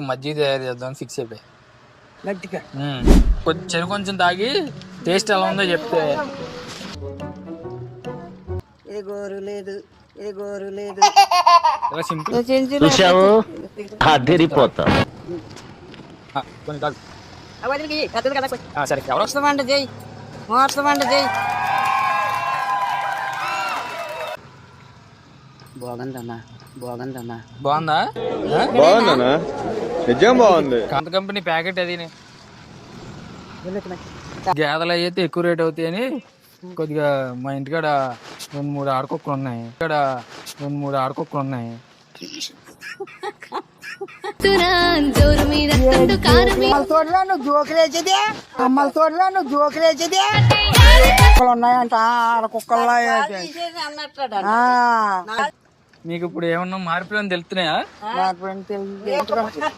మజ్జిగ తయారు చేద్దాం ఫిక్స్ అయిపోయి. గట్టిగా కొంచెం తాగి టేస్ట్ ఎలా ఉందో చెప్తే. ఏ గోరు లేదు ఇలా సింపుల్. చూసావు అదిరిపోతా. కొన్ని తాగు. అవన్నీ పెద్దది కదా సరే ఎవరు వస్తామంటే జై బాగుందన్నా బాగుందా? బాగుందన్నా, నిజం బాగుంది. కంత కంపెనీ ప్యాకెట్ అది. గేదెలు అయితే ఎక్కువ రేట్ అవుతాయని కొద్దిగా మా ఇంటికాడ 2-3 ఆడకుక్కలు ఉన్నాయి. అమ్మల తోటలో నువ్వు జోకులేసేది ఉన్నాయంట ఆడ కుక్కల్లో మీకు ఇప్పుడు ఏమన్నా మార్పులు తెలుస్తున్నాయా?